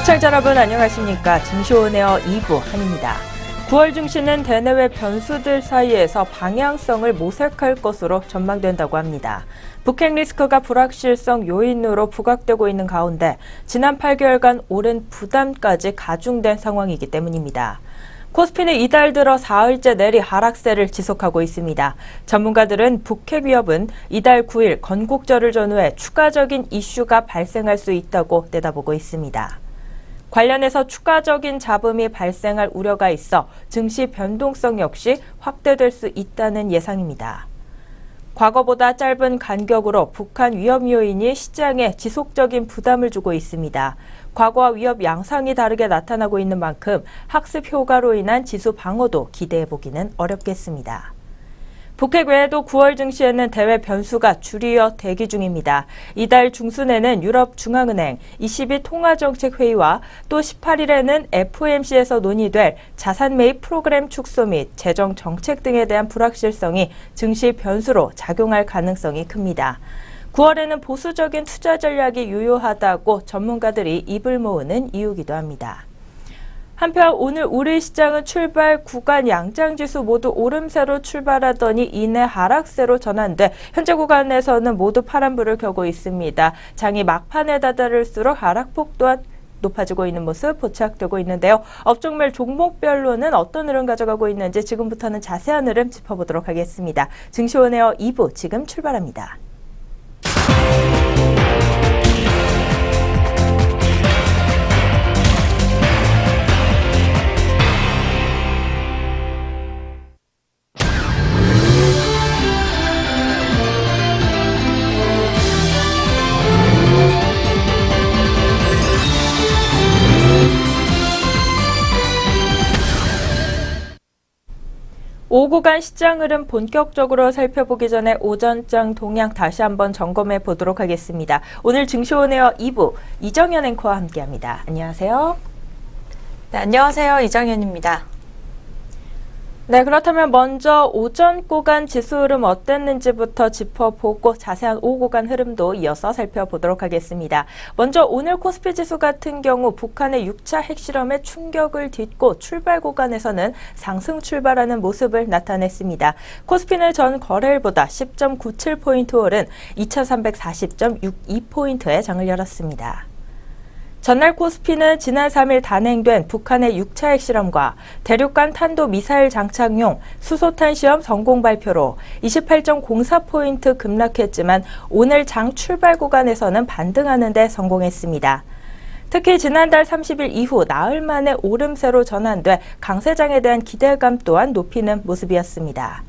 시청자 여러분 안녕하십니까. 증시온에어 2부 한입니다. 9월 증시는 대내외 변수들 사이에서 방향성을 모색할 것으로 전망된다고 합니다. 북핵 리스크가 불확실성 요인으로 부각되고 있는 가운데 지난 8개월간 오랜 부담까지 가중된 상황이기 때문입니다. 코스피는 이달 들어 사흘째 내리 하락세를 지속하고 있습니다. 전문가들은 북핵 위협은 이달 9일 건국절을 전후해 추가적인 이슈가 발생할 수 있다고 내다보고 있습니다. 관련해서 추가적인 잡음이 발생할 우려가 있어 증시 변동성 역시 확대될 수 있다는 예상입니다. 과거보다 짧은 간격으로 북한 위협 요인이 시장에 지속적인 부담을 주고 있습니다. 과거와 위협 양상이 다르게 나타나고 있는 만큼 학습 효과로 인한 지수 방어도 기대해보기는 어렵겠습니다. 북핵 외에도 9월 증시에는 대외 변수가 줄이어 대기 중입니다. 이달 중순에는 유럽중앙은행 22 통화정책회의와 또 18일에는 FOMC에서 논의될 자산 매입 프로그램 축소 및 재정 정책 등에 대한 불확실성이 증시 변수로 작용할 가능성이 큽니다. 9월에는 보수적인 투자 전략이 유효하다고 전문가들이 입을 모으는 이유기도 합니다. 한편 오늘 우리 시장은 출발 구간 양장지수 모두 오름세로 출발하더니 이내 하락세로 전환돼 현재 구간에서는 모두 파란불을 켜고 있습니다. 장이 막판에 다다를수록 하락폭 또한 높아지고 있는 모습 포착되고 있는데요. 업종별 종목별로는 어떤 흐름 가져가고 있는지 지금부터는 자세한 흐름 짚어보도록 하겠습니다. 증시온에어 2부 지금 출발합니다. 오구간 시장 흐름 본격적으로 살펴보기 전에 오전장 동향 다시 한번 점검해 보도록 하겠습니다. 오늘 증시온에어 2부 이정현 앵커와 함께합니다. 안녕하세요. 네, 안녕하세요. 이정현입니다. 네, 그렇다면 먼저 오전 구간 지수 흐름 어땠는지부터 짚어보고 자세한 오후 구간 흐름도 이어서 살펴보도록 하겠습니다. 먼저 오늘 코스피 지수 같은 경우 북한의 6차 핵실험에 충격을 딛고 출발 구간에서는 상승 출발하는 모습을 나타냈습니다. 코스피는 전 거래일보다 10.97포인트 오른 2340.62포인트에 장을 열었습니다. 전날 코스피는 지난 3일 단행된 북한의 6차 핵실험과 대륙간 탄도미사일 장착용 수소탄 시험 성공 발표로 28.04포인트 급락했지만 오늘 장 출발 구간에서는 반등하는 데 성공했습니다. 특히 지난달 30일 이후 나흘 만에 오름세로 전환돼 강세장에 대한 기대감 또한 높이는 모습이었습니다.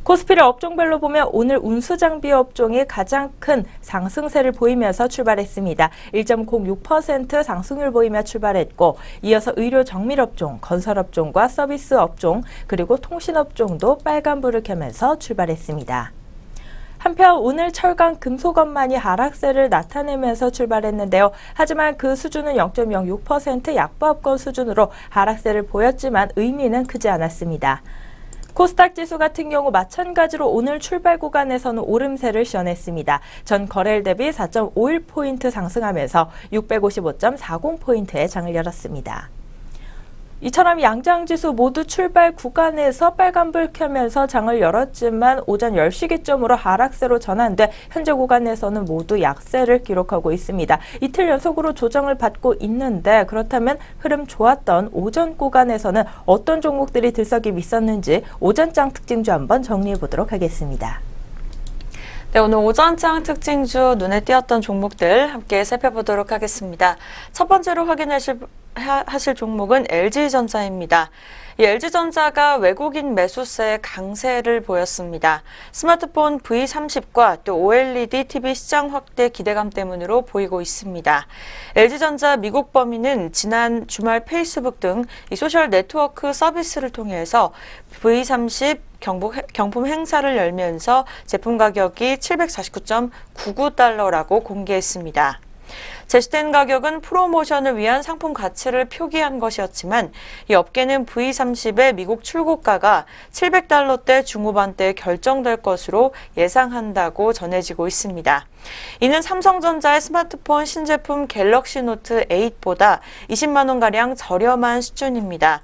코스피를 업종별로 보면 오늘 운수장비 업종이 가장 큰 상승세를 보이면서 출발했습니다. 1.06% 상승률 보이며 출발했고 이어서 의료 정밀업종, 건설업종과 서비스업종 그리고 통신업종도 빨간불을 켜면서 출발했습니다. 한편 오늘 철강 금속업만이 하락세를 나타내면서 출발했는데요. 하지만 그 수준은 0.06% 약보합권 수준으로 하락세를 보였지만 의미는 크지 않았습니다. 코스닥 지수 같은 경우 마찬가지로 오늘 출발 구간에서는 오름세를 시현했습니다. 전 거래일 대비 4.51포인트 상승하면서 655.40포인트에 장을 열었습니다. 이처럼 양장지수 모두 출발 구간에서 빨간불 켜면서 장을 열었지만 오전 10시 기점으로 하락세로 전환돼 현재 구간에서는 모두 약세를 기록하고 있습니다. 이틀 연속으로 조정을 받고 있는데 그렇다면 흐름 좋았던 오전 구간에서는 어떤 종목들이 들썩임 있었는지 오전장 특징주 한번 정리해 보도록 하겠습니다. 네, 오늘 오전장 특징주 눈에 띄었던 종목들 함께 살펴보도록 하겠습니다. 첫 번째로 확인하실 종목은 LG전자입니다. 이 LG전자가 외국인 매수세의 강세를 보였습니다. 스마트폰 V30과 또 OLED TV 시장 확대 기대감 때문으로 보이고 있습니다. LG전자 미국 범위는 지난 주말 페이스북 등 이 소셜 네트워크 서비스를 통해서 V30 경품 행사를 열면서 제품 가격이 749.99달러라고 공개했습니다. 제시된 가격은 프로모션을 위한 상품 가치를 표기한 것이었지만 이 업계는 V30의 미국 출고가가 700달러대 중후반대에 결정될 것으로 예상한다고 전해지고 있습니다. 이는 삼성전자의 스마트폰 신제품 갤럭시 노트 8보다 20만 원가량 저렴한 수준입니다.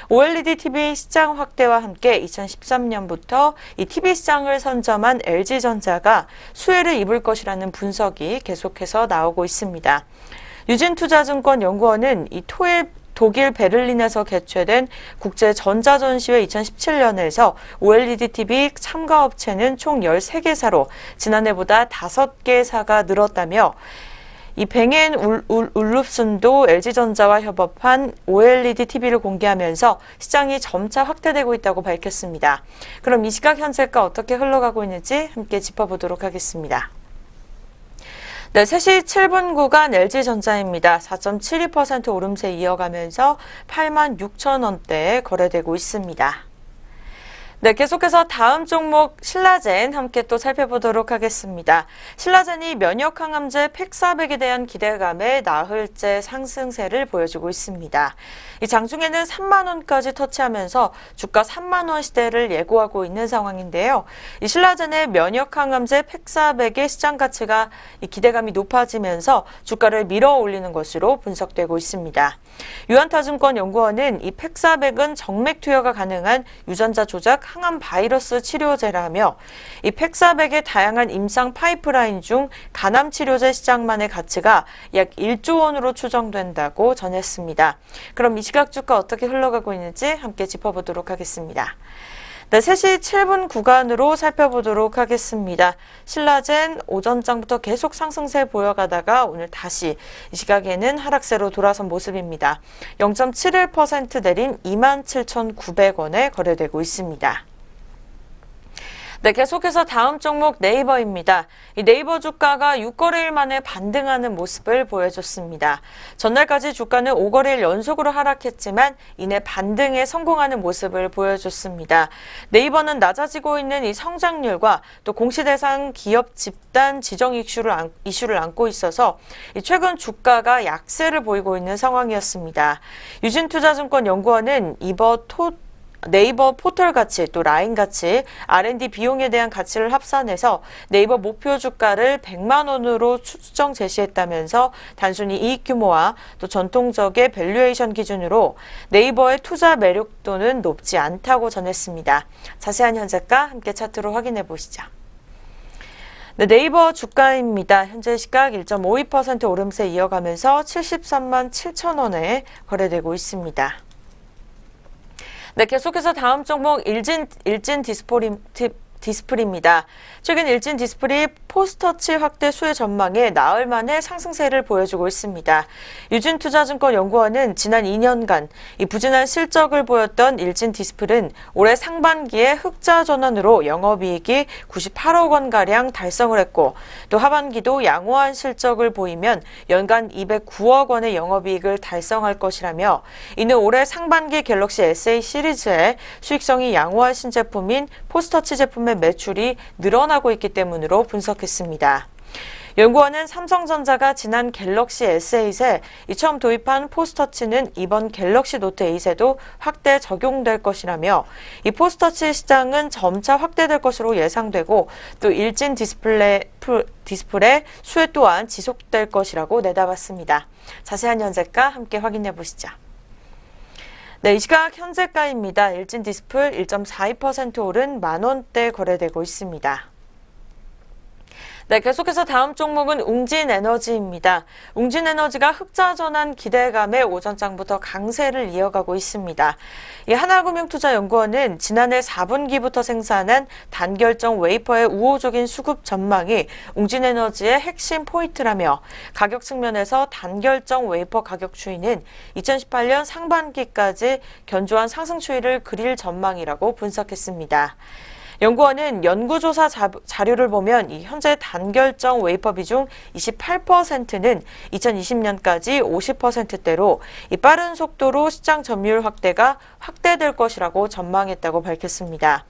OLED TV 시장 확대와 함께 2013년부터 이 TV 시장을 선점한 LG전자가 수혜를 입을 것이라는 분석이 계속해서 나오고 있습니다. 유진투자증권연구원은 이 독일 베를린에서 개최된 국제전자전시회 2017년에서 OLED TV 참가업체는 총 13개사로 지난해보다 5개사가 늘었다며 이 뱅앤 울룹슨도 LG전자와 협업한 OLED TV를 공개하면서 시장이 점차 확대되고 있다고 밝혔습니다. 그럼 이 시각 현재가 어떻게 흘러가고 있는지 함께 짚어보도록 하겠습니다. 네, 3시 7분 구간 LG전자입니다. 4.72% 오름세 이어가면서 86,000원대에 거래되고 있습니다. 네, 계속해서 다음 종목 신라젠 함께 또 살펴보도록 하겠습니다. 신라젠이 면역항암제 팩400에 대한 기대감에 나흘째 상승세를 보여주고 있습니다. 이 장중에는 3만 원까지 터치하면서 주가 3만 원 시대를 예고하고 있는 상황인데요. 이 신라젠의 면역항암제 팩400의 시장 가치가 이 기대감이 높아지면서 주가를 밀어 올리는 것으로 분석되고 있습니다. 유한타증권연구원은 이 팩400은 정맥 투여가 가능한 유전자 조작 항암 바이러스 치료제라며 이 팩400의 다양한 임상 파이프라인 중 간암 치료제 시장만의 가치가 약 1조 원으로 추정된다고 전했습니다. 그럼 이 시각 주가 어떻게 흘러가고 있는지 함께 짚어보도록 하겠습니다. 네, 3시 7분 구간으로 살펴보도록 하겠습니다. 신라젠 오전장부터 계속 상승세 보여가다가 오늘 다시 이 시각에는 하락세로 돌아선 모습입니다. 0.71% 내린 27,900원에 거래되고 있습니다. 네, 계속해서 다음 종목 네이버입니다. 이 네이버 주가가 6거래일 만에 반등하는 모습을 보여줬습니다. 전날까지 주가는 5거래일 연속으로 하락했지만 이내 반등에 성공하는 모습을 보여줬습니다. 네이버는 낮아지고 있는 이 성장률과 또 공시대상 기업 집단 지정 이슈를 안고 있어서 최근 주가가 약세를 보이고 있는 상황이었습니다. 유진투자증권연구원은 네이버 포털 가치 또 라인 가치, R&D 비용에 대한 가치를 합산해서 네이버 목표 주가를 100만 원으로 수정 제시했다면서 단순히 이익 규모와 또 전통적의 밸류에이션 기준으로 네이버의 투자 매력도는 높지 않다고 전했습니다. 자세한 현재가 함께 차트로 확인해 보시죠. 네, 네이버 주가입니다. 현재 시각 1.52% 오름세 이어가면서 73만 7천 원에 거래되고 있습니다. 네, 계속해서 다음 종목 일진 디스플레이입니다. 최근 일진 디스플레이 포스터치 확대 수혜 전망에 나흘 만에 상승세를 보여주고 있습니다. 유진투자증권연구원은 지난 2년간 이 부진한 실적을 보였던 일진 디스플은 올해 상반기에 흑자 전환으로 영업이익이 98억 원가량 달성을 했고 또 하반기도 양호한 실적을 보이면 연간 209억 원의 영업이익을 달성할 것이라며 이는 올해 상반기 갤럭시 SA 시리즈의 수익성이 양호한 신제품인 포스터치 제품의 매출이 늘어나고 있기 때문으로 분석했습니다. 연구원은 삼성전자가 지난 갤럭시 S8에 처음 도입한 포스터치는 이번 갤럭시 노트 8에도 확대 적용될 것이라며 이 포스터치 시장은 점차 확대될 것으로 예상되고 또 일진 디스플레이 수혜 또한 지속될 것이라고 내다봤습니다. 자세한 현재가 함께 확인해 보시죠. 네, 이 시각 현재가입니다. 일진 디스플 1.42% 오른 만원대 거래되고 있습니다. 네, 계속해서 다음 종목은 웅진에너지입니다. 웅진에너지가 흑자 전환 기대감에 오전장부터 강세를 이어가고 있습니다. 이 하나금융투자연구원은 지난해 4분기부터 생산한 단결정 웨이퍼의 우호적인 수급 전망이 웅진에너지의 핵심 포인트라며 가격 측면에서 단결정 웨이퍼 가격 추이는 2018년 상반기까지 견조한 상승 추이를 그릴 전망이라고 분석했습니다. 연구원은 연구조사 자료를 보면 이 현재 단결정 웨이퍼 비중 28%는 2020년까지 50%대로 이 빠른 속도로 시장 점유율 확대될 것이라고 전망했다고 밝혔습니다.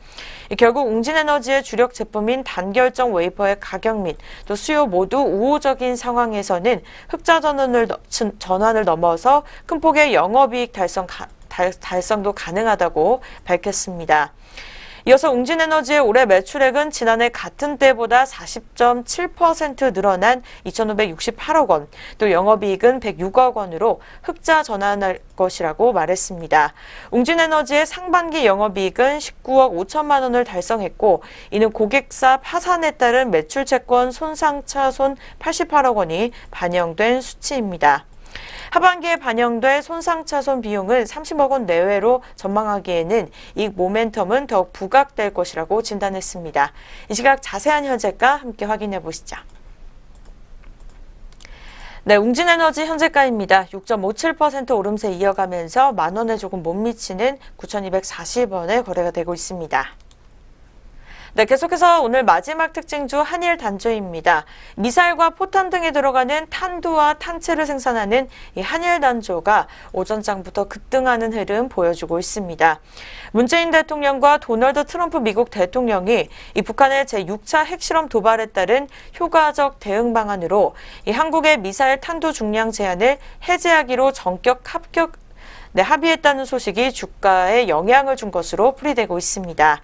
결국 웅진에너지의 주력 제품인 단결정 웨이퍼의 가격 및 또 수요 모두 우호적인 상황에서는 흑자 전환을 넘어서 큰 폭의 영업이익 달성도 가능하다고 밝혔습니다. 이어서 웅진에너지의 올해 매출액은 지난해 같은 때보다 40.7% 늘어난 2,568억 원, 또 영업이익은 106억 원으로 흑자 전환할 것이라고 말했습니다. 웅진에너지의 상반기 영업이익은 19억 5천만 원을 달성했고, 이는 고객사 파산에 따른 매출채권 손상차손 88억 원이 반영된 수치입니다. 하반기에 반영될 손상차손 비용은 30억 원 내외로 전망하기에는 이익 모멘텀은 더욱 부각될 것이라고 진단했습니다. 이 시각 자세한 현재가 함께 확인해 보시죠. 네, 웅진에너지 현재가입니다. 6.57% 오름세 이어가면서 만 원에 조금 못 미치는 9,240원에 거래가 되고 있습니다. 네, 계속해서 오늘 마지막 특징주 한일 단조입니다. 미사일과 포탄 등에 들어가는 탄두와 탄체를 생산하는 이 한일 단조가 오전장부터 급등하는 흐름 보여주고 있습니다. 문재인 대통령과 도널드 트럼프 미국 대통령이 이 북한의 제6차 핵실험 도발에 따른 효과적 대응 방안으로 이 한국의 미사일 탄두 중량 제한을 해제하기로 합의했다는 소식이 주가에 영향을 준 것으로 풀이되고 있습니다.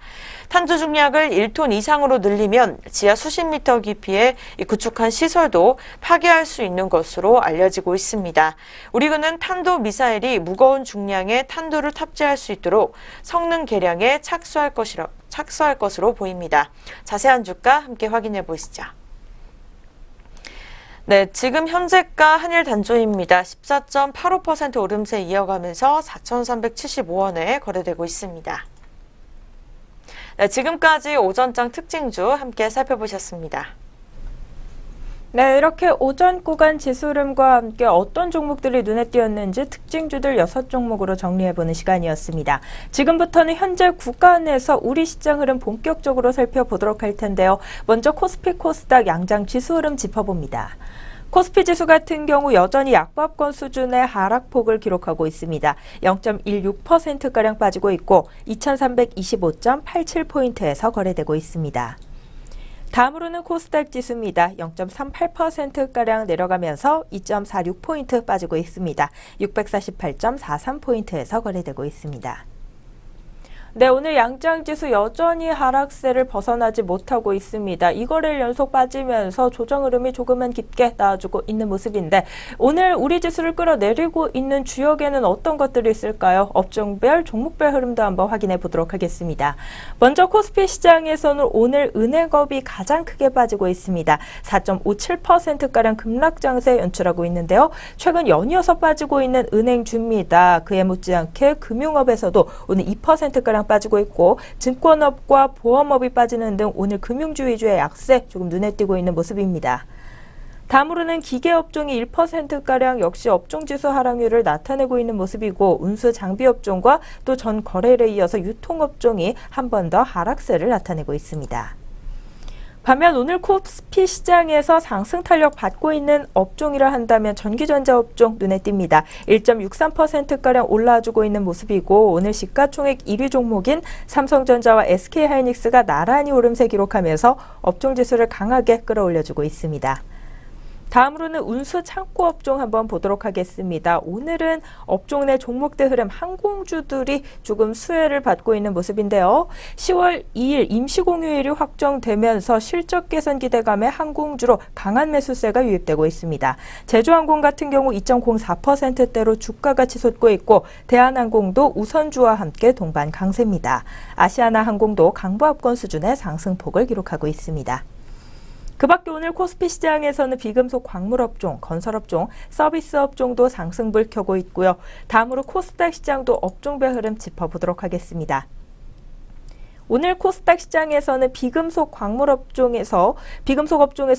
탄두 중량을 1톤 이상으로 늘리면 지하 수십 미터 깊이의 구축한 시설도 파괴할 수 있는 것으로 알려지고 있습니다. 우리 군은 탄도 미사일이 무거운 중량의 탄두를 탑재할 수 있도록 성능 개량에 착수할 것으로 보입니다. 자세한 주가 함께 확인해 보시죠. 네, 지금 현재가 한일 단조입니다. 14.85% 오름세 이어가면서 4,375원에 거래되고 있습니다. 네, 지금까지 오전장 특징주 함께 살펴보셨습니다. 네, 이렇게 오전 구간 지수 흐름과 함께 어떤 종목들이 눈에 띄었는지 특징주들 6종목으로 정리해보는 시간이었습니다. 지금부터는 현재 구간에서 우리 시장 흐름 본격적으로 살펴보도록 할 텐데요. 먼저 코스피 코스닥 양장 지수 흐름 짚어봅니다. 코스피 지수 같은 경우 여전히 약보합권 수준의 하락폭을 기록하고 있습니다. 0.16%가량 빠지고 있고 2325.87포인트에서 거래되고 있습니다. 다음으로는 코스닥 지수입니다. 0.38%가량 내려가면서 2.46포인트 빠지고 있습니다. 648.43포인트에서 거래되고 있습니다. 네, 오늘 양장지수 여전히 하락세를 벗어나지 못하고 있습니다. 2거래일 연속 빠지면서 조정 흐름이 조금은 깊게 나와주고 있는 모습인데 오늘 우리 지수를 끌어내리고 있는 주역에는 어떤 것들이 있을까요? 업종별, 종목별 흐름도 한번 확인해 보도록 하겠습니다. 먼저 코스피 시장에서는 오늘 은행업이 가장 크게 빠지고 있습니다. 4.57%가량 급락장세 연출하고 있는데요. 최근 연이어서 빠지고 있는 은행주입니다. 그에 못지않게 금융업에서도 오늘 2%가량 빠지고 있고 증권업과 보험업이 빠지는 등 오늘 금융주 위주의 약세 조금 눈에 띄고 있는 모습입니다. 다음으로는 기계업종이 1%가량 역시 업종지수 하락률을 나타내고 있는 모습이고 운수 장비업종과 또 전 거래일에 이어서 유통업종이 한 번 더 하락세를 나타내고 있습니다. 반면 오늘 코스피 시장에서 상승 탄력 받고 있는 업종이라 한다면 전기전자 업종 눈에 띕니다. 1.63%가량 올라와주고 있는 모습이고 오늘 시가총액 1위 종목인 삼성전자와 SK하이닉스가 나란히 오름세 기록하면서 업종지수를 강하게 끌어올려주고 있습니다. 다음으로는 운수 창고 업종 한번 보도록 하겠습니다. 오늘은 업종 내 종목들 흐름 항공주들이 조금 수혜를 받고 있는 모습인데요. 10월 2일 임시공휴일이 확정되면서 실적 개선 기대감에 항공주로 강한 매수세가 유입되고 있습니다. 제주항공 같은 경우 2.04%대로 주가가 치솟고 있고 대한항공도 우선주와 함께 동반 강세입니다. 아시아나항공도 강보합권 수준의 상승폭을 기록하고 있습니다. 그 밖에 오늘 코스피 시장에서는 비금속 광물업종, 건설업종, 서비스업종도 상승불 켜고 있고요. 다음으로 코스닥 시장도 업종별 흐름 짚어보도록 하겠습니다. 오늘 코스닥 시장에서는 비금속 업종에서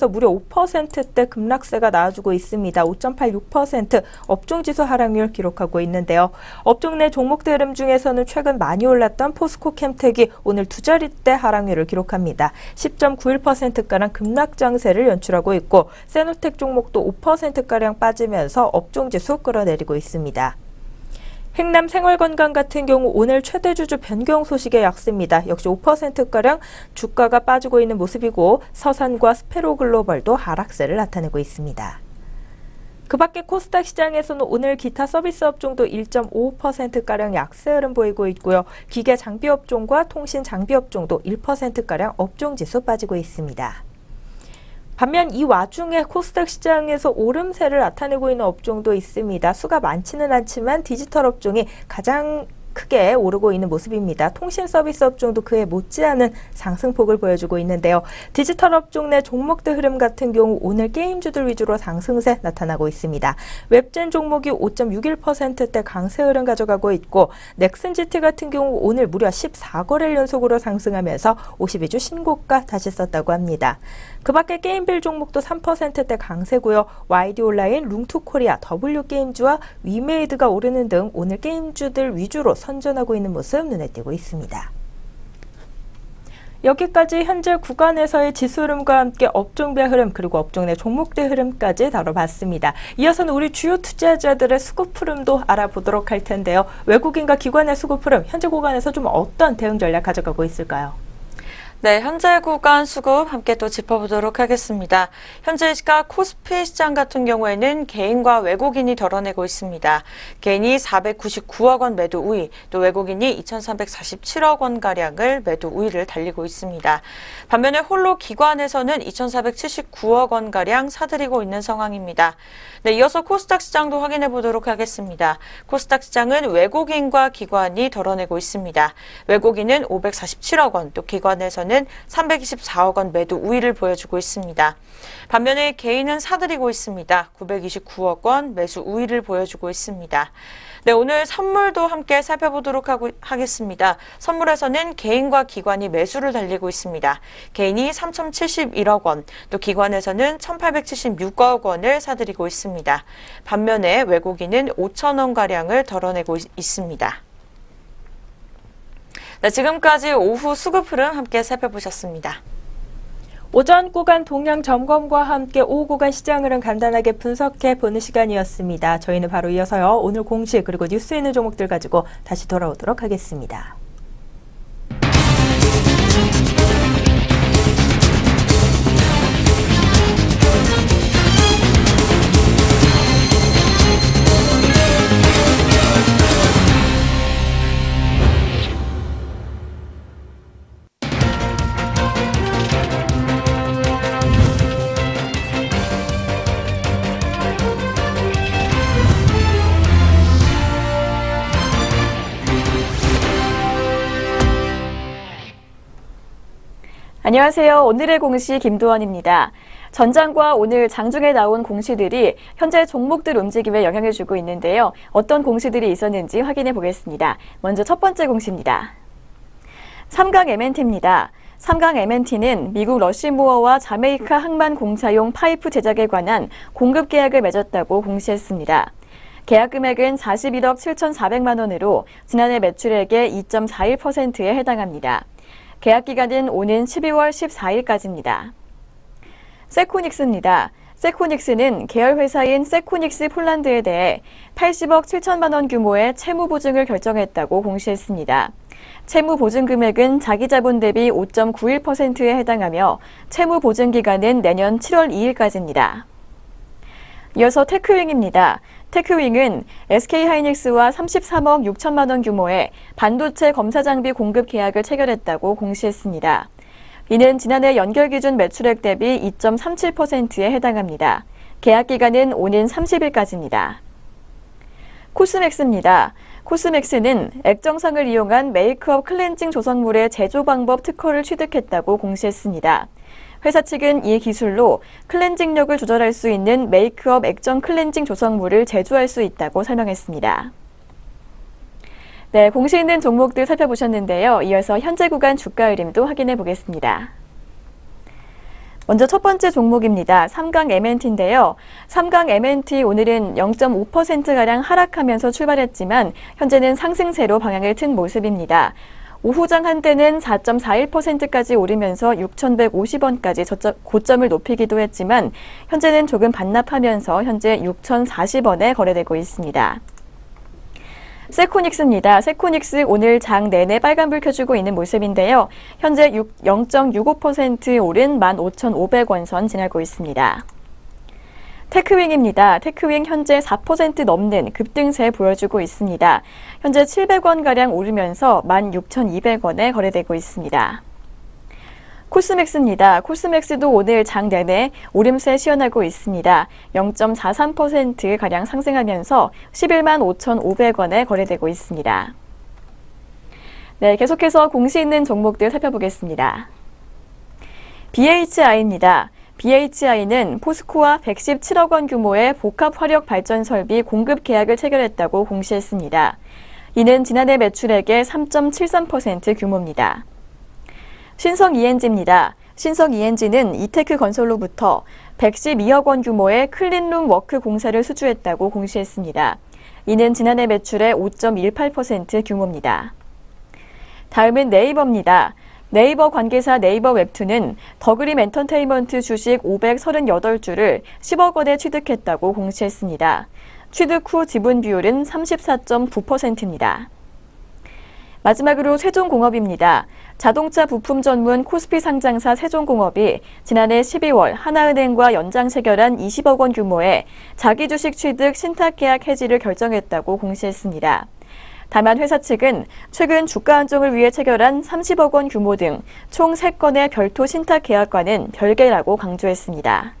무려 5%대 급락세가 나와주고 있습니다. 5.86% 업종지수 하락률 기록하고 있는데요. 업종 내 종목들 흐름 중에서는 최근 많이 올랐던 포스코 캠텍이 오늘 두 자릿대 하락률을 기록합니다. 10.91%가량 급락 장세를 연출하고 있고 세노텍 종목도 5%가량 빠지면서 업종지수 끌어내리고 있습니다. 행남 생활건강 같은 경우 오늘 최대 주주 변경 소식에 약세입니다. 역시 5%가량 주가가 빠지고 있는 모습이고 서산과 스페로글로벌도 하락세를 나타내고 있습니다. 그 밖에 코스닥 시장에서는 오늘 기타 서비스 업종도 1.5%가량 약세 흐름 보이고 있고요. 기계 장비 업종과 통신 장비 업종도 1%가량 업종 지수 빠지고 있습니다. 반면 이 와중에 코스닥 시장에서 오름세를 나타내고 있는 업종도 있습니다. 수가 많지는 않지만 디지털 업종이 가장 크게 오르고 있는 모습입니다. 통신 서비스 업종도 그에 못지않은 상승폭을 보여주고 있는데요. 디지털 업종 내 종목들 흐름 같은 경우 오늘 게임주들 위주로 상승세 나타나고 있습니다. 웹젠 종목이 5.61%대 강세 흐름 가져가고 있고 넥슨GT 같은 경우 오늘 무려 14거래일 연속으로 상승하면서 52주 신고가 다시 썼다고 합니다. 그 밖에 게임빌 종목도 3%대 강세고요. YD 온라인, 룽투코리아, W게임즈와 위메이드가 오르는 등 오늘 게임주들 위주로 선전하고 있는 모습 눈에 띄고 있습니다. 여기까지 현재 구간에서의 지수 흐름과 함께 업종별 흐름 그리고 업종 내 종목들 흐름까지 다뤄봤습니다. 이어서는 우리 주요 투자자들의 수급 흐름도 알아보도록 할 텐데요. 외국인과 기관의 수급 흐름 현재 구간에서 좀 어떤 대응 전략 가져가고 있을까요? 네, 현재 구간 수급 함께 또 짚어보도록 하겠습니다. 현재 시각 코스피 시장 같은 경우에는 개인과 외국인이 덜어내고 있습니다. 개인이 499억 원 매도 우위, 또 외국인이 2,347억 원가량을 매도 우위를 달리고 있습니다. 반면에 홀로 기관에서는 2,479억 원가량 사들이고 있는 상황입니다. 네, 이어서 코스닥 시장도 확인해 보도록 하겠습니다. 코스닥 시장은 외국인과 기관이 덜어내고 있습니다. 외국인은 547억 원, 또 기관에서는 324억 원 매도 우위를 보여주고 있습니다. 반면에 개인은 사들이고 있습니다. 929억 원 매수 우위를 보여주고 있습니다. 네, 오늘 선물도 함께 살펴보도록 하겠습니다. 선물에서는 개인과 기관이 매수를 달리고 있습니다. 개인이 3,071억 원, 또 기관에서는 1,876억 원을 사들이고 있습니다. 반면에 외국인은 5천 원가량을 덜어내고 있습니다. 네, 지금까지 오후 수급 흐름 함께 살펴보셨습니다. 오전 구간 동향 점검과 함께 오후 구간 시장 흐름 간단하게 분석해 보는 시간이었습니다. 저희는 바로 이어서요. 오늘 공시 그리고 뉴스 있는 종목들 가지고 다시 돌아오도록 하겠습니다. 안녕하세요. 오늘의 공시 김도원입니다. 전장과 오늘 장중에 나온 공시들이 현재 종목들 움직임에 영향을 주고 있는데요. 어떤 공시들이 있었는지 확인해 보겠습니다. 먼저 첫 번째 공시입니다. 삼강 M&T입니다. 삼강 M&T는 미국 러시모어와 자메이카 항만 공사용 파이프 제작에 관한 공급 계약을 맺었다고 공시했습니다. 계약 금액은 41억 7,400만 원으로 지난해 매출액의 2.41%에 해당합니다. 계약 기간은 오는 12월 14일까지입니다. 세코닉스입니다. 세코닉스는 계열 회사인 세코닉스 폴란드에 대해 80억 7천만 원 규모의 채무 보증을 결정했다고 공시했습니다. 채무 보증 금액은 자기 자본 대비 5.91%에 해당하며 채무 보증 기간은 내년 7월 2일까지입니다. 이어서 테크윙입니다. 테크윙은 SK하이닉스와 33억 6천만 원 규모의 반도체 검사 장비 공급 계약을 체결했다고 공시했습니다. 이는 지난해 연결 기준 매출액 대비 2.37%에 해당합니다. 계약 기간은 오는 30일까지입니다. 코스맥스입니다. 코스맥스는 액정상을 이용한 메이크업 클렌징 조성물의 제조 방법 특허를 취득했다고 공시했습니다. 회사 측은 이 기술로 클렌징력을 조절할 수 있는 메이크업 액정 클렌징 조성물을 제조할 수 있다고 설명했습니다. 네, 공시 있는 종목들 살펴보셨는데요. 이어서 현재 구간 주가 흐름도 확인해 보겠습니다. 먼저 첫 번째 종목입니다. 삼강 M&T인데요. 삼강 M&T 오늘은 0.5%가량 하락하면서 출발했지만 현재는 상승세로 방향을 튼 모습입니다. 오후장 한때는 4.41%까지 오르면서 6,150원까지 고점을 높이기도 했지만 현재는 조금 반납하면서 현재 6,040원에 거래되고 있습니다. 세코닉스입니다. 세코닉스 오늘 장 내내 빨간불 켜주고 있는 모습인데요. 현재 0.65% 오른 15,500원 선 지나고 있습니다. 테크윙입니다. 테크윙 현재 4% 넘는 급등세 보여주고 있습니다. 현재 700원가량 오르면서 16,200원에 거래되고 있습니다. 코스맥스입니다. 코스맥스도 오늘 장 내내 오름세 시현하고 있습니다. 0.43%가량 상승하면서 11만 5,500원에 거래되고 있습니다. 네, 계속해서 공시 있는 종목들 살펴보겠습니다. BHI입니다. BHI는 포스코와 117억 원 규모의 복합 화력 발전 설비 공급 계약을 체결했다고 공시했습니다. 이는 지난해 매출액의 3.73% 규모입니다. 신성 ENG입니다. 신성 ENG는 이테크 건설로부터 112억 원 규모의 클린룸 워크 공사를 수주했다고 공시했습니다. 이는 지난해 매출의 5.18% 규모입니다. 다음은 네이버입니다. 네이버 관계사 네이버 웹툰은 더그림 엔터테인먼트 주식 538주를 10억 원에 취득했다고 공시했습니다. 취득 후 지분 비율은 34.9%입니다. 마지막으로 세종공업입니다. 자동차 부품 전문 코스피 상장사 세종공업이 지난해 12월 하나은행과 연장 체결한 20억 원 규모의 자기 주식 취득 신탁 계약 해지를 결정했다고 공시했습니다. 다만 회사 측은 최근 주가 안정을 위해 체결한 30억 원 규모 등 총 3건의 별도 신탁 계약과는 별개라고 강조했습니다.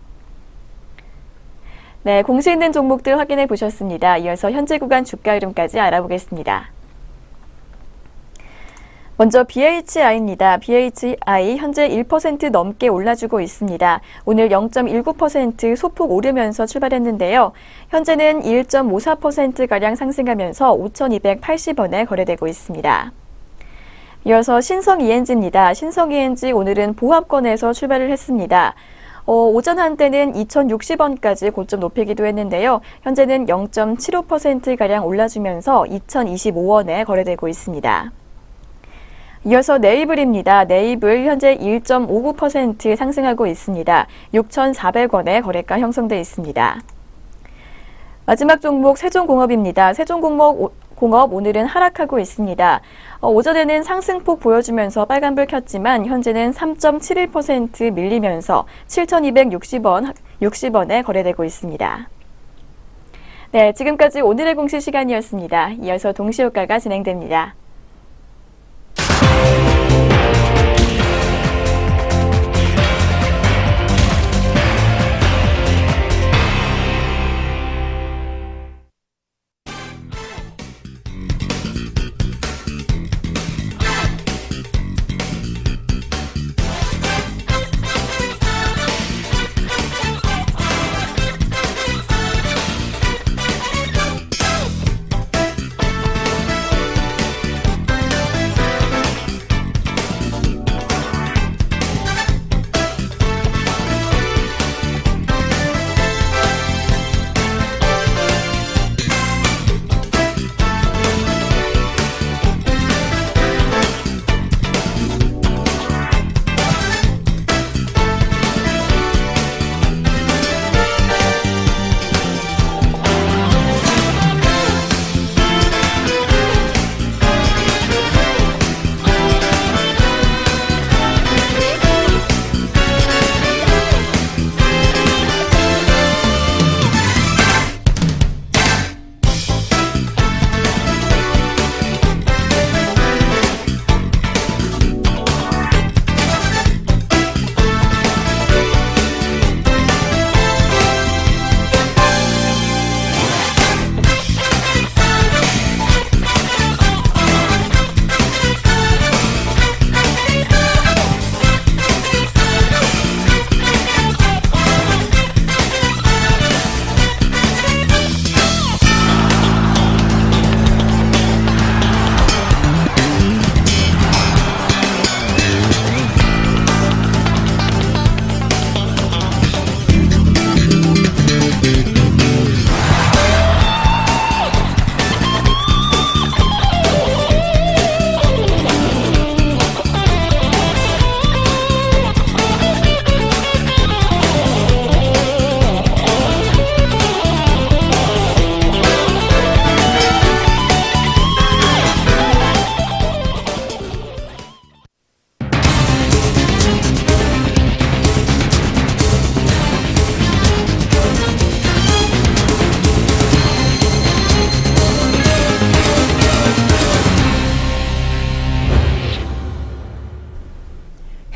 네, 공시 있는 종목들 확인해 보셨습니다. 이어서 현재 구간 주가 흐름까지 알아보겠습니다. 먼저 BHI입니다. BHI 현재 1% 넘게 올라주고 있습니다. 오늘 0.19% 소폭 오르면서 출발했는데요. 현재는 1.54%가량 상승하면서 5,280원에 거래되고 있습니다. 이어서 신성 ENG입니다. 신성 ENG 오늘은 보합권에서 출발을 했습니다. 오전 한때는 2,060원까지 고점 높이기도 했는데요. 현재는 0.75%가량 올라주면서 2,025원에 거래되고 있습니다. 이어서 네이블입니다. 네이블 현재 1.59% 상승하고 있습니다. 6,400원에 거래가 형성돼 있습니다. 마지막 종목 세종공업입니다. 세종공업 오늘은 하락하고 있습니다. 오전에는 상승폭 보여주면서 빨간불 켰지만 현재는 3.71% 밀리면서 7,260원에 거래되고 있습니다. 네, 지금까지 오늘의 공시 시간이었습니다. 이어서 동시효과가 진행됩니다.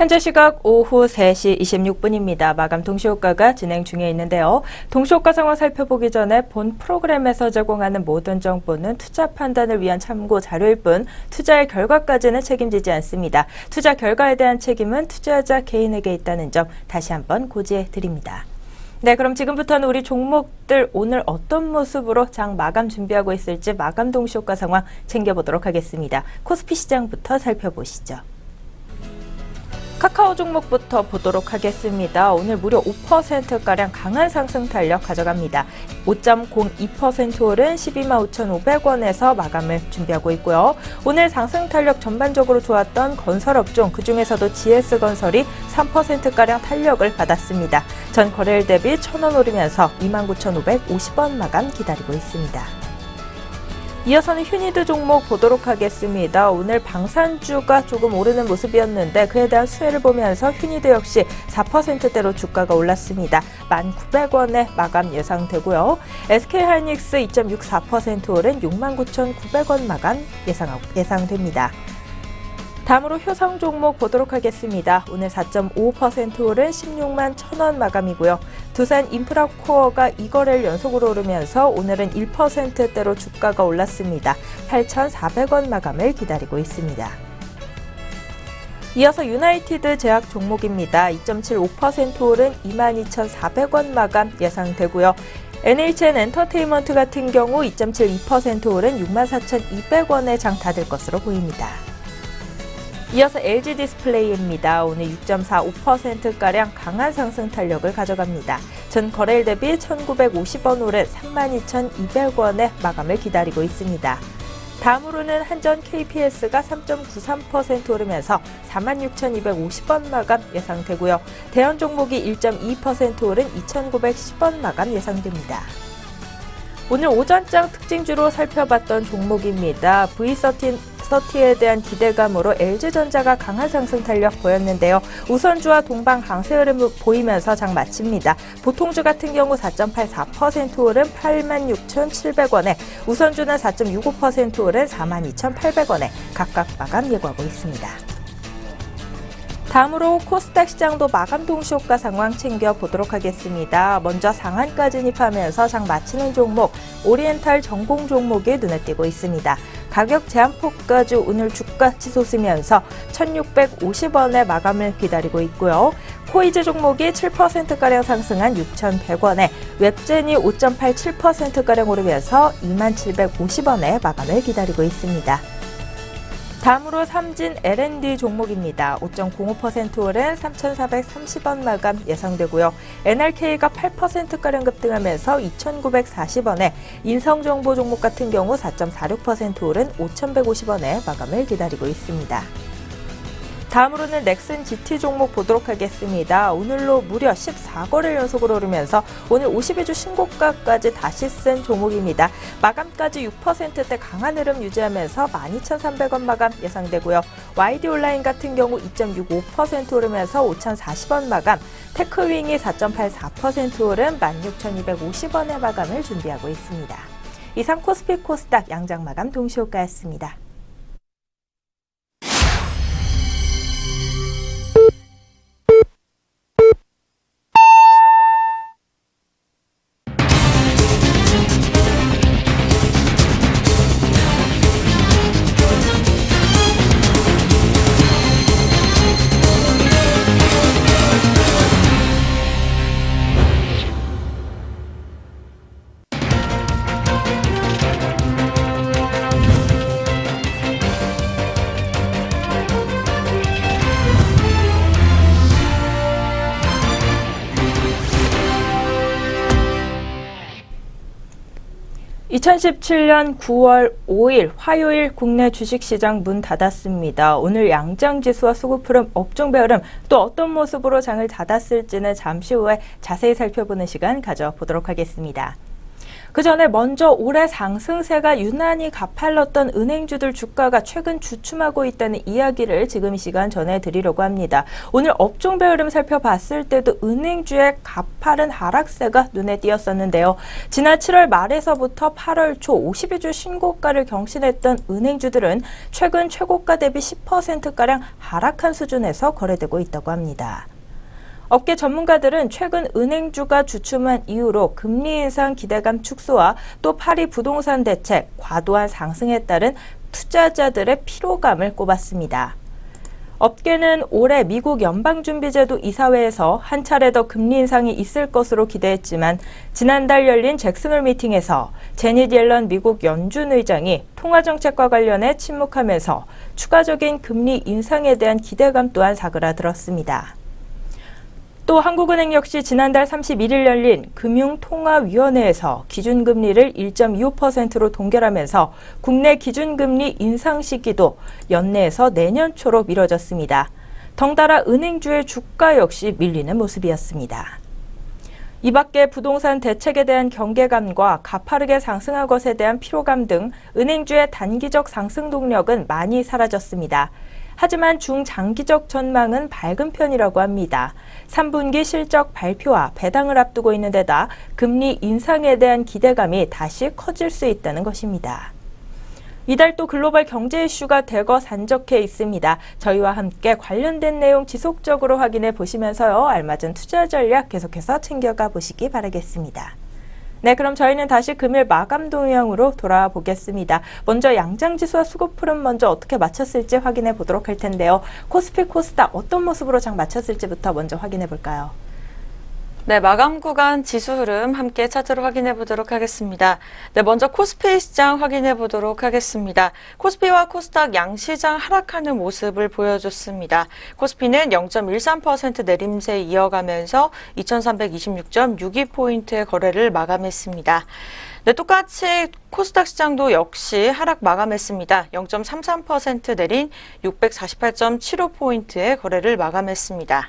현재 시각 오후 3시 26분입니다. 마감 동시효과가 진행 중에 있는데요. 동시효과 상황 살펴보기 전에 본 프로그램에서 제공하는 모든 정보는 투자 판단을 위한 참고 자료일 뿐 투자의 결과까지는 책임지지 않습니다. 투자 결과에 대한 책임은 투자자 개인에게 있다는 점 다시 한번 고지해 드립니다. 네, 그럼 지금부터는 우리 종목들 오늘 어떤 모습으로 장 마감 준비하고 있을지 마감 동시효과 상황 챙겨보도록 하겠습니다. 코스피 시장부터 살펴보시죠. 카카오 종목부터 보도록 하겠습니다. 오늘 무려 5%가량 강한 상승 탄력 가져갑니다. 5.02% 오른 12만 5,500원에서 마감을 준비하고 있고요. 오늘 상승 탄력 전반적으로 좋았던 건설업종, 그중에서도 GS건설이 3%가량 탄력을 받았습니다. 전 거래일 대비 1,000원 오르면서 29,550원 마감 기다리고 있습니다. 이어서는 휴니드 종목 보도록 하겠습니다. 오늘 방산주가 조금 오르는 모습이었는데 그에 대한 수혜를 보면서 휴니드 역시 4%대로 주가가 올랐습니다. 1,900원에 마감 예상되고요. SK하이닉스 2.64% 오른 69,900원 마감 예상됩니다. 다음으로 효성 종목 보도록 하겠습니다. 오늘 4.5% 오른 16만 1,000원 마감이고요. 두산 인프라코어가 2거래일 연속으로 오르면서 오늘은 1%대로 주가가 올랐습니다. 8,400원 마감을 기다리고 있습니다. 이어서 유나이티드 제약 종목입니다. 2.75% 오른 22,400원 마감 예상되고요. NHN 엔터테인먼트 같은 경우 2.72% 오른 64,200원에 장 닫을 것으로 보입니다. 이어서 LG 디스플레이입니다. 오늘 6.45%가량 강한 상승 탄력을 가져갑니다. 전 거래일 대비 1,950원 오른 32,200원에 마감을 기다리고 있습니다. 다음으로는 한전 KPS가 3.93% 오르면서 46,250원 마감 예상되고요. 대형 종목이 1.2% 오른 2,910원 마감 예상됩니다. 오늘 오전장 특징주로 살펴봤던 종목입니다. V30에 대한 기대감으로 LG전자가 강한 상승 탄력 보였는데요. 우선주와 동방 강세 흐름을 보이면서 장 마칩니다. 보통주 같은 경우 4.84% 오른 86,700원에 우선주는 4.65% 오른 42,800원에 각각 마감 예고하고 있습니다. 다음으로 코스닥 시장도 마감 동시효과 상황 챙겨보도록 하겠습니다. 먼저 상한가 진입하면서 장 마치는 종목, 오리엔탈 전공 종목이 눈에 띄고 있습니다. 가격 제한폭까지 오늘 주가 치솟으면서 1,650원에 마감을 기다리고 있고요. 코이즈 종목이 7%가량 상승한 6,100원에 웹젠이 5.87%가량 오르면서 2750원에 마감을 기다리고 있습니다. 다음으로 삼진 L&D 종목입니다. 5.05% 오른 3,430원 마감 예상되고요. NRK가 8%가량 급등하면서 2,940원에 인성정보 종목 같은 경우 4.46% 오른 5,150원에 마감을 기다리고 있습니다. 다음으로는 넥슨 GT 종목 보도록 하겠습니다. 오늘로 무려 14거래일 연속으로 오르면서 오늘 52주 신고가까지 다시 쓴 종목입니다. 마감까지 6%대 강한 흐름 유지하면서 12,300원 마감 예상되고요. YD 온라인 같은 경우 2.65% 오르면서 5,040원 마감, 테크윙이 4.84% 오른 16,250원의 마감을 준비하고 있습니다. 이상 코스피 코스닥 양장 마감 동시효과였습니다. (2017년 9월 5일) 화요일 국내 주식시장 문 닫았습니다. 오늘 양장지수와 수급 흐름, 업종별 흐름 또 어떤 모습으로 장을 닫았을지는 잠시 후에 자세히 살펴보는 시간 가져보도록 하겠습니다. 그 전에 먼저 올해 상승세가 유난히 가팔랐던 은행주들 주가가 최근 주춤하고 있다는 이야기를 지금 이 시간 전해드리려고 합니다. 오늘 업종별 흐름 살펴봤을 때도 은행주의 가파른 하락세가 눈에 띄었었는데요. 지난 7월 말에서부터 8월 초 52주 신고가를 경신했던 은행주들은 최근 최고가 대비 10%가량 하락한 수준에서 거래되고 있다고 합니다. 업계 전문가들은 최근 은행주가 주춤한 이유로 금리 인상 기대감 축소와 또 파리 부동산 대책, 과도한 상승에 따른 투자자들의 피로감을 꼽았습니다. 업계는 올해 미국 연방준비제도 이사회에서 한 차례 더 금리 인상이 있을 것으로 기대했지만 지난달 열린 잭슨홀 미팅에서 제닛 옐런 미국 연준 의장이 통화정책과 관련해 침묵하면서 추가적인 금리 인상에 대한 기대감 또한 사그라들었습니다. 또 한국은행 역시 지난달 31일 열린 금융통화위원회에서 기준금리를 1.25%로 동결하면서 국내 기준금리 인상 시기도 연내에서 내년 초로 미뤄졌습니다. 덩달아 은행주의 주가 역시 밀리는 모습이었습니다. 이 밖에 부동산 대책에 대한 경계감과 가파르게 상승한 것에 대한 피로감 등 은행주의 단기적 상승 동력은 많이 사라졌습니다. 하지만 중장기적 전망은 밝은 편이라고 합니다. 3분기 실적 발표와 배당을 앞두고 있는 데다 금리 인상에 대한 기대감이 다시 커질 수 있다는 것입니다. 이달 또 글로벌 경제 이슈가 대거 산적해 있습니다. 저희와 함께 관련된 내용 지속적으로 확인해 보시면서요. 알맞은 투자 전략 계속해서 챙겨가 보시기 바라겠습니다. 네, 그럼 저희는 다시 금일 마감 동향으로 돌아와 보겠습니다. 먼저 양장지수와 수급 흐름 먼저 어떻게 마쳤을지 확인해 보도록 할 텐데요. 코스피, 코스닥 어떤 모습으로 장 마쳤을지부터 먼저 확인해 볼까요? 네, 마감 구간 지수 흐름 함께 차트로 확인해 보도록 하겠습니다. 네, 먼저 코스피 시장 확인해 보도록 하겠습니다. 코스피와 코스닥 양시장 하락하는 모습을 보여줬습니다. 코스피는 0.13% 내림세 이어가면서 2326.62포인트의 거래를 마감했습니다. 네, 똑같이 코스닥 시장도 역시 하락 마감했습니다. 0.33% 내린 648.75포인트의 거래를 마감했습니다.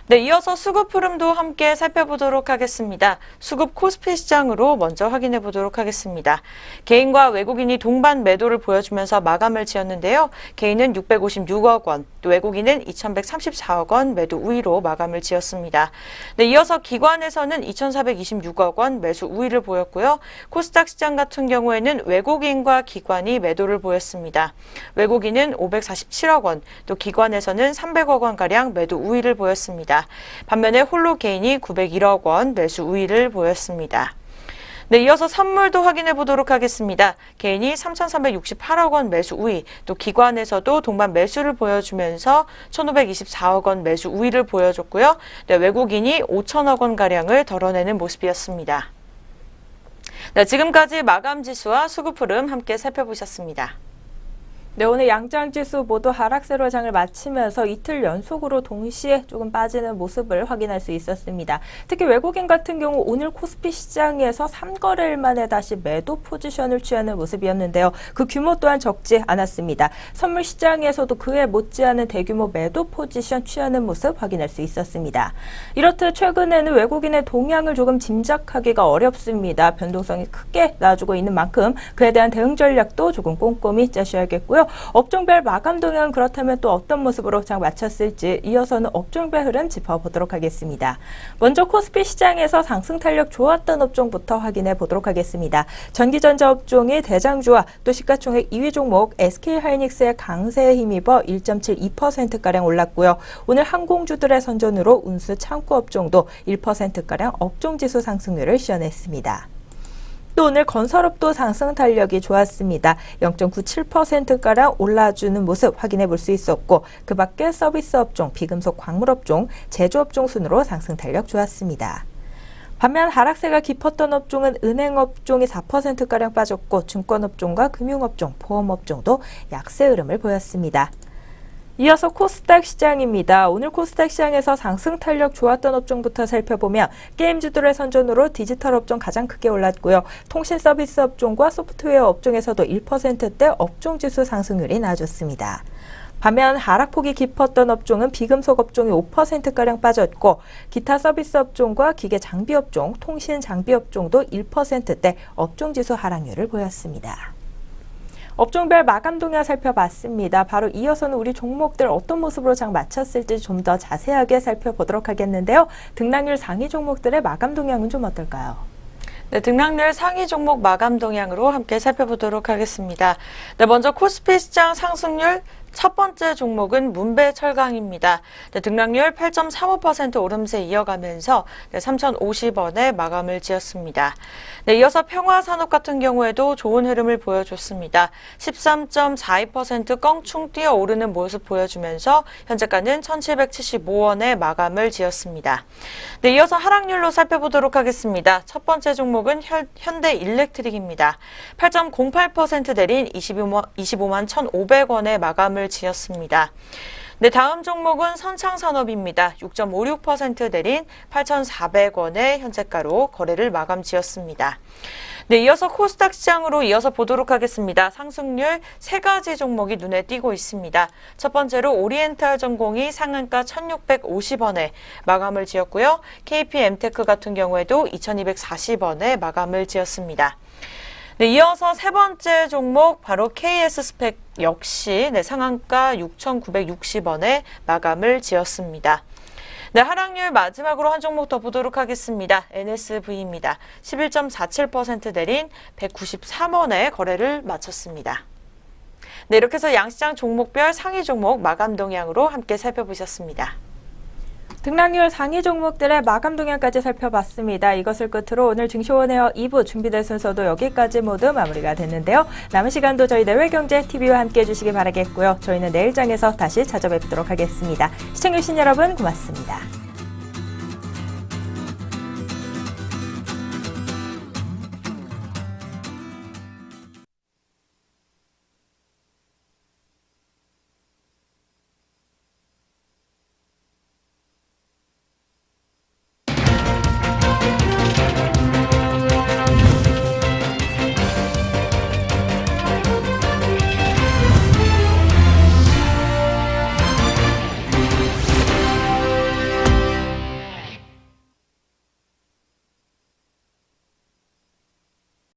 네, 이어서 수급 흐름도 함께 살펴보도록 하겠습니다. 수급 코스피 시장으로 먼저 확인해 보도록 하겠습니다. 개인과 외국인이 동반 매도를 보여주면서 마감을 지었는데요. 개인은 656억 원, 또 외국인은 2134억 원 매도 우위로 마감을 지었습니다. 네, 이어서 기관에서는 2426억 원 매수 우위를 보였고요. 코스닥 시장 같은 경우에는 외국인과 기관이 매도를 보였습니다. 외국인은 547억 원, 또 기관에서는 300억 원가량 매도 우위를 보였습니다. 반면에 홀로 개인이 901억 원 매수 우위를 보였습니다. 네, 이어서 선물도 확인해 보도록 하겠습니다. 개인이 3,368억 원 매수 우위, 또 기관에서도 동반 매수를 보여주면서 1,524억 원 매수 우위를 보여줬고요. 네, 외국인이 5천억 원가량을 덜어내는 모습이었습니다. 네, 지금까지 마감 지수와 수급 흐름 함께 살펴보셨습니다. 네, 오늘 양장지수 모두 하락세로 장을 마치면서 이틀 연속으로 동시에 조금 빠지는 모습을 확인할 수 있었습니다. 특히 외국인 같은 경우 오늘 코스피 시장에서 3거래일 만에 다시 매도 포지션을 취하는 모습이었는데요. 그 규모 또한 적지 않았습니다. 선물 시장에서도 그에 못지않은 대규모 매도 포지션 취하는 모습 확인할 수 있었습니다. 이렇듯 최근에는 외국인의 동향을 조금 짐작하기가 어렵습니다. 변동성이 크게 나와주고 있는 만큼 그에 대한 대응 전략도 조금 꼼꼼히 짜셔야겠고요. 업종별 마감 동향은 그렇다면 또 어떤 모습으로 장 마쳤을지 이어서는 업종별 흐름 짚어보도록 하겠습니다. 먼저 코스피 시장에서 상승 탄력 좋았던 업종부터 확인해 보도록 하겠습니다. 전기전자 업종의 대장주와 또 시가총액 2위 종목 SK하이닉스의 강세에 힘입어 1.72%가량 올랐고요. 오늘 항공주들의 선전으로 운수 창구 업종도 1%가량 업종지수 상승률을 시현했습니다. 또 오늘 건설업도 상승 탄력이 좋았습니다. 0.97%가량 올라주는 모습 확인해 볼 수 있었고 그 밖에 서비스 업종, 비금속 광물 업종, 제조 업종 순으로 상승 탄력 좋았습니다. 반면 하락세가 깊었던 업종은 은행 업종이 4%가량 빠졌고 증권 업종과 금융 업종, 보험 업종도 약세 흐름을 보였습니다. 이어서 코스닥 시장입니다. 오늘 코스닥 시장에서 상승 탄력 좋았던 업종부터 살펴보면 게임주들의 선전으로 디지털 업종 가장 크게 올랐고요. 통신 서비스 업종과 소프트웨어 업종에서도 1%대 업종지수 상승률이 나아졌습니다. 반면 하락폭이 깊었던 업종은 비금속 업종이 5%가량 빠졌고 기타 서비스 업종과 기계 장비 업종, 통신 장비 업종도 1%대 업종지수 하락률을 보였습니다. 업종별 마감 동향 살펴봤습니다. 바로 이어서는 우리 종목들 어떤 모습으로 장 마쳤을지 좀 더 자세하게 살펴보도록 하겠는데요. 등락률 상위 종목들의 마감 동향은 좀 어떨까요? 네, 등락률 상위 종목 마감 동향으로 함께 살펴보도록 하겠습니다. 네, 먼저 코스피 시장 상승률 첫 번째 종목은 문배철강입니다. 네, 등락률 8.35% 오름세 이어가면서 3,050원에 마감을 지었습니다. 네, 이어서 평화산업 같은 경우에도 좋은 흐름을 보여줬습니다. 13.42% 껑충 뛰어오르는 모습 보여주면서 현재가는 1,775원에 마감을 지었습니다. 네, 이어서 하락률로 살펴보도록 하겠습니다. 첫 번째 종목은 현대일렉트릭입니다. 8.08% 내린 25만 1,500원에 마감을 지었습니다. 네, 다음 종목은 선창산업입니다. 6.56% 내린 8,400원에 현재가로 거래를 마감 지었습니다. 네, 이어서 코스닥 시장으로 이어서 보도록 하겠습니다. 상승률 세 가지 종목이 눈에 띄고 있습니다. 첫 번째로 오리엔탈 전공이 상한가 1,650원에 마감을 지었고요. KPM테크 같은 경우에도 2,240원에 마감을 지었습니다. 네, 이어서 세 번째 종목 바로 KS스펙 역시 상한가 6,960원에 마감을 지었습니다. 네, 하락률 마지막으로 한 종목 더 보도록 하겠습니다. NSV입니다. 11.47% 내린 193원에 거래를 마쳤습니다. 네, 이렇게 해서 양시장 종목별 상위 종목 마감 동향으로 함께 살펴보셨습니다. 등락률 상위 종목들의 마감 동향까지 살펴봤습니다. 이것을 끝으로 오늘 증시원에어 2부 준비된 순서도 여기까지 모두 마무리가 됐는데요. 남은 시간도 저희 내외경제TV와 함께해 주시기 바라겠고요. 저희는 내일 장에서 다시 찾아뵙도록 하겠습니다. 시청해주신 여러분 고맙습니다.